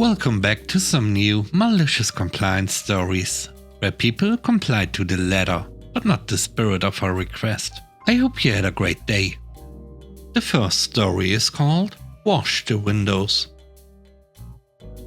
Welcome back to some new malicious compliance stories, where people complied to the letter, but not the spirit of a request. I hope you had a great day. The first story is called Wash the Windows.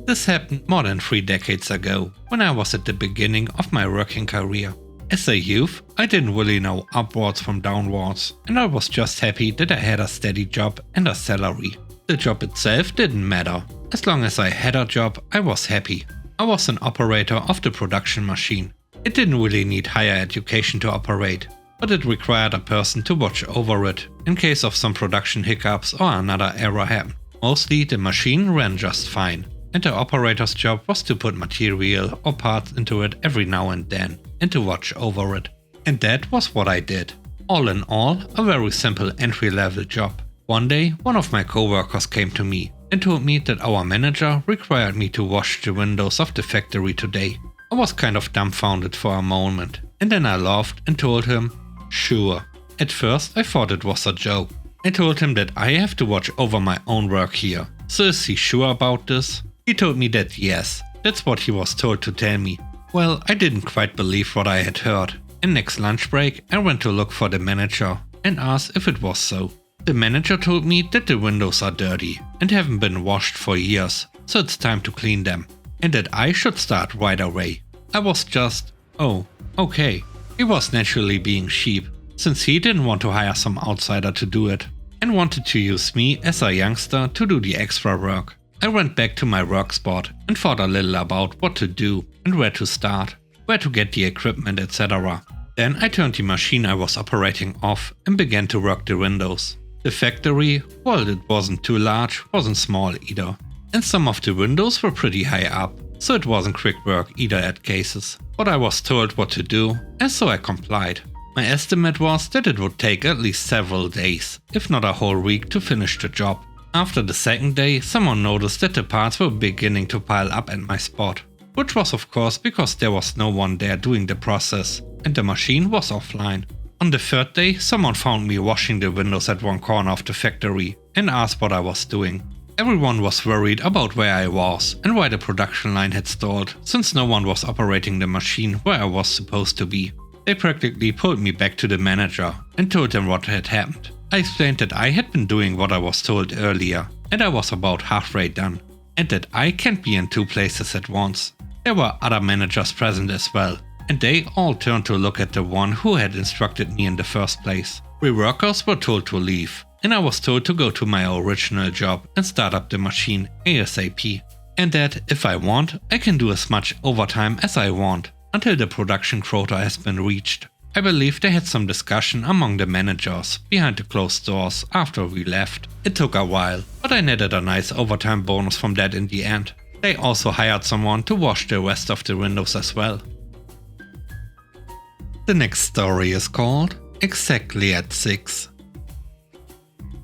This happened more than 3 decades ago, when I was at the beginning of my working career. As a youth, I didn't really know upwards from downwards, and I was just happy that I had a steady job and a salary. The job itself didn't matter. As long as I had a job, I was happy. I was an operator of the production machine. It didn't really need higher education to operate, but it required a person to watch over it, in case of some production hiccups or another error happened. Mostly the machine ran just fine, and the operator's job was to put material or parts into it every now and then, and to watch over it. And that was what I did. All in all, a very simple entry-level job. One day, one of my coworkers came to me and told me that our manager required me to wash the windows of the factory today. I was kind of dumbfounded for a moment, and then I laughed and told him, sure. At first I thought it was a joke. I told him that I have to watch over my own work here. So is he sure about this? He told me that yes, that's what he was told to tell me. Well, I didn't quite believe what I had heard, and next lunch break I went to look for the manager and asked if it was so. The manager told me that the windows are dirty and haven't been washed for years, so it's time to clean them, and that I should start right away. I was just, oh, okay. He was naturally being cheap, since he didn't want to hire some outsider to do it, and wanted to use me as a youngster to do the extra work. I went back to my work spot and thought a little about what to do and where to start, where to get the equipment, etc. Then I turned the machine I was operating off and began to work the windows. The factory, well, it wasn't too large, wasn't small either. And some of the windows were pretty high up, so it wasn't quick work either at cases. But I was told what to do, and so I complied. My estimate was that it would take at least several days, if not a whole week, to finish the job. After the second day, someone noticed that the parts were beginning to pile up at my spot, which was of course because there was no one there doing the process, and the machine was offline. On the third day, someone found me washing the windows at one corner of the factory and asked what I was doing. Everyone was worried about where I was and why the production line had stalled, since no one was operating the machine where I was supposed to be. They practically pulled me back to the manager and told him what had happened. I explained that I had been doing what I was told earlier, and I was about halfway done, and that I can't be in 2 places at once. There were other managers present as well, and they all turned to look at the one who had instructed me in the first place. We workers were told to leave, and I was told to go to my original job and start up the machine ASAP. And that, if I want, I can do as much overtime as I want, until the production quota has been reached. I believe they had some discussion among the managers behind the closed doors after we left. It took a while, but I netted a nice overtime bonus from that in the end. They also hired someone to wash the rest of the windows as well. The next story is called Exactly at 6.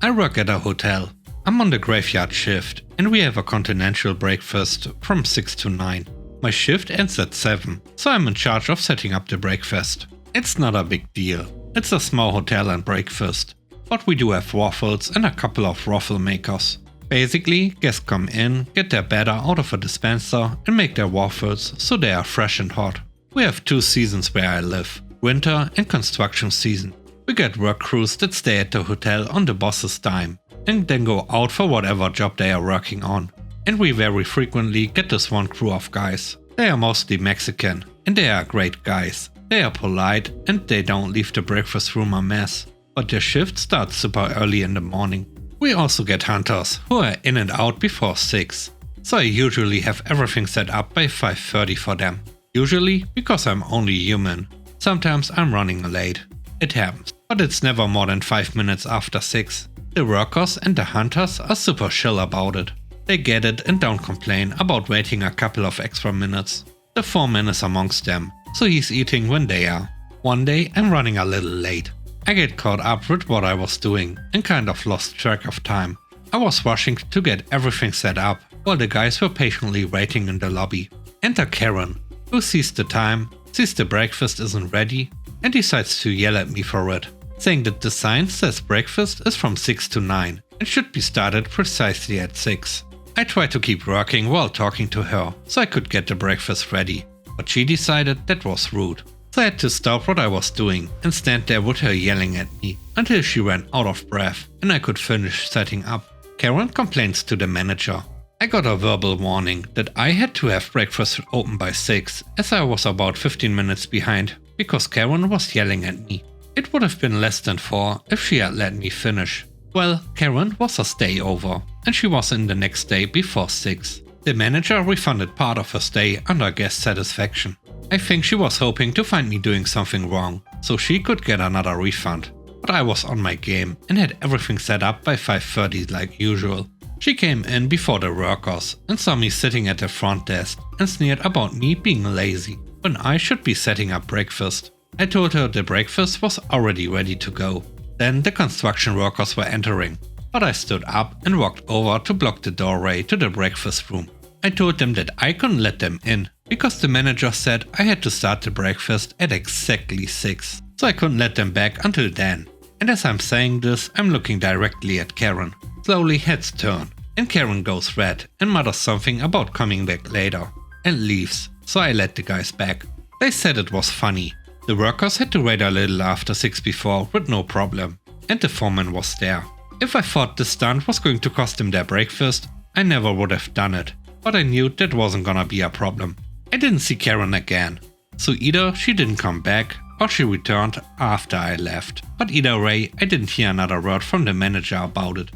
I work at a hotel. I'm on the graveyard shift and we have a continental breakfast from 6 to 9. My shift ends at 7, so I'm in charge of setting up the breakfast. It's not a big deal. It's a small hotel and breakfast, but we do have waffles and a couple of waffle makers. Basically, guests come in, get their batter out of a dispenser and make their waffles so they are fresh and hot. We have 2 seasons where I live. Winter and construction season. We get work crews that stay at the hotel on the boss's dime and then go out for whatever job they are working on. And we very frequently get this one crew of guys. They are mostly Mexican and they are great guys. They are polite and they don't leave the breakfast room a mess, but their shift starts super early in the morning. We also get hunters who are in and out before 6, so I usually have everything set up by 5:30 for them. Usually because I'm only human. Sometimes I'm running late. It happens, but it's never more than 5 minutes after 6. The workers and the hunters are super chill about it. They get it and don't complain about waiting a couple of extra minutes. The foreman is amongst them, so he's eating when they are. One day I'm running a little late. I get caught up with what I was doing and kind of lost track of time. I was rushing to get everything set up while the guys were patiently waiting in the lobby. Enter Karen, who sees the time, sees the breakfast isn't ready, and decides to yell at me for it, saying that the sign says breakfast is from 6 to 9 and should be started precisely at 6. I tried to keep working while talking to her so I could get the breakfast ready, but she decided that was rude. So I had to stop what I was doing and stand there with her yelling at me until she ran out of breath and I could finish setting up. Karen complains to the manager. I got a verbal warning that I had to have breakfast open by 6 as I was about 15 minutes behind because Karen was yelling at me. It would have been less than 4 if she had let me finish. Well, Karen was a stay over and she was in the next day before 6. The manager refunded part of her stay under guest satisfaction. I think she was hoping to find me doing something wrong so she could get another refund. But I was on my game and had everything set up by 5:30 like usual. She came in before the workers and saw me sitting at the front desk and sneered about me being lazy when I should be setting up breakfast. I told her the breakfast was already ready to go. Then the construction workers were entering, but I stood up and walked over to block the doorway to the breakfast room. I told them that I couldn't let them in because the manager said I had to start the breakfast at exactly 6, so I couldn't let them back until then. And as I'm saying this, I'm looking directly at Karen. Slowly heads turn, and Karen goes red and mutters something about coming back later, and leaves, so I let the guys back. They said it was funny. The workers had to wait a little after 6 before with no problem, and the foreman was there. If I thought this stunt was going to cost them their breakfast, I never would have done it, but I knew that wasn't gonna be a problem. I didn't see Karen again, so either she didn't come back or she returned after I left, but either way I didn't hear another word from the manager about it.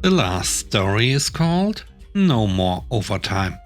The last story is called No More Overtime.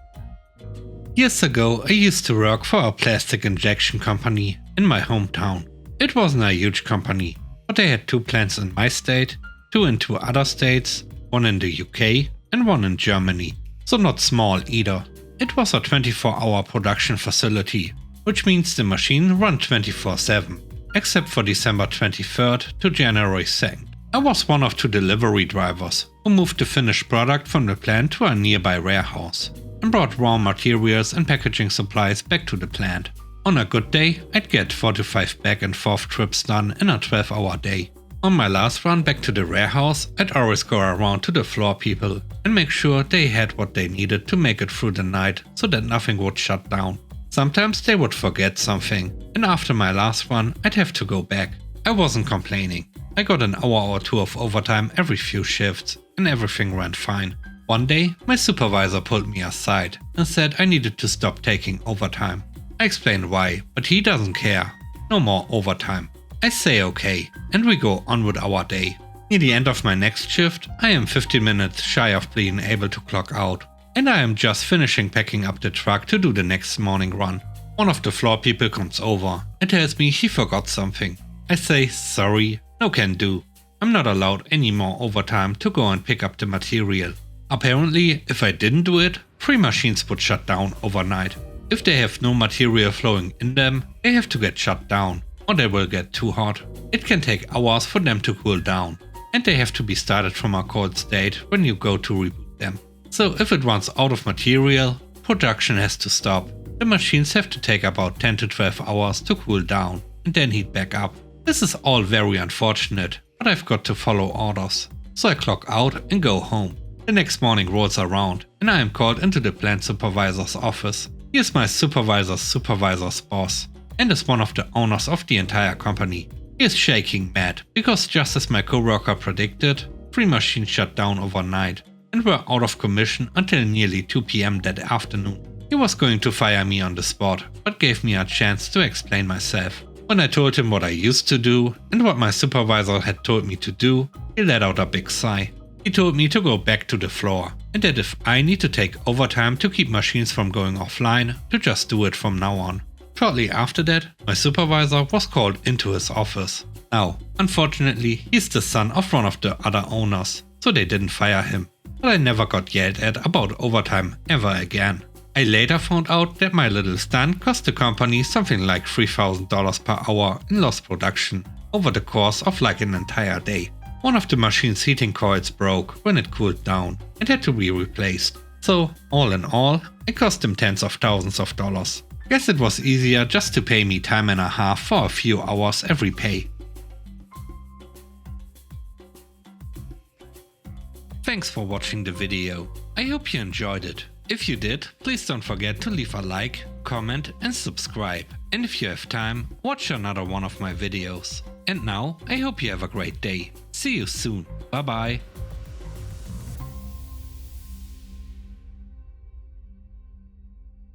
Years ago I used to work for a plastic injection company in my hometown. It wasn't a huge company, but they had 2 plants in my state, 2 in 2 other states, 1 in the UK and 1 in Germany, so not small either. It was a 24-hour production facility, which means the machine ran 24/7, except for December 23rd to January 2nd. I was one of 2 delivery drivers who moved the finished product from the plant to a nearby warehouse and brought raw materials and packaging supplies back to the plant. On a good day, I'd get 4 to 5 back and forth trips done in a 12-hour day. On my last run back to the warehouse, I'd always go around to the floor people and make sure they had what they needed to make it through the night so that nothing would shut down. Sometimes they would forget something, and after my last run, I'd have to go back. I wasn't complaining. I got an hour or 2 of overtime every few shifts, and everything ran fine. One day, my supervisor pulled me aside and said I needed to stop taking overtime. I explained why, but he doesn't care. No more overtime. I say okay, and we go on with our day. Near the end of my next shift, I am 15 minutes shy of being able to clock out, and I am just finishing packing up the truck to do the next morning run. One of the floor people comes over and tells me he forgot something. I say sorry, no can do. I'm not allowed any more overtime to go and pick up the material. Apparently, if I didn't do it, 3 machines would shut down overnight. If they have no material flowing in them, they have to get shut down, or they will get too hot. It can take hours for them to cool down, and they have to be started from a cold state when you go to reboot them. So if it runs out of material, production has to stop. The machines have to take about 10 to 12 hours to cool down, and then heat back up. This is all very unfortunate, but I've got to follow orders. So I clock out and go home. The next morning rolls around, and I am called into the plant supervisor's office. He is my supervisor's boss, and is one of the owners of the entire company. He is shaking mad, because just as my coworker predicted, 3 machines shut down overnight, and were out of commission until nearly 2 PM that afternoon. He was going to fire me on the spot, but gave me a chance to explain myself. When I told him what I used to do, and what my supervisor had told me to do, he let out a big sigh. He told me to go back to the floor, and that if I need to take overtime to keep machines from going offline, to just do it from now on. Shortly after that, my supervisor was called into his office. Now, unfortunately, he's the son of one of the other owners, so they didn't fire him. But I never got yelled at about overtime ever again. I later found out that my little stunt cost the company something like $3,000 per hour in lost production over the course of like an entire day. One of the machine's heating coils broke when it cooled down and had to be replaced. So, all in all, it cost them tens of thousands of dollars. Guess it was easier just to pay me time and a half for a few hours every pay. Thanks for watching the video. I hope you enjoyed it. If you did, please don't forget to leave a like, comment and subscribe. And if you have time, watch another one of my videos. And now, I hope you have a great day. See you soon. Bye bye.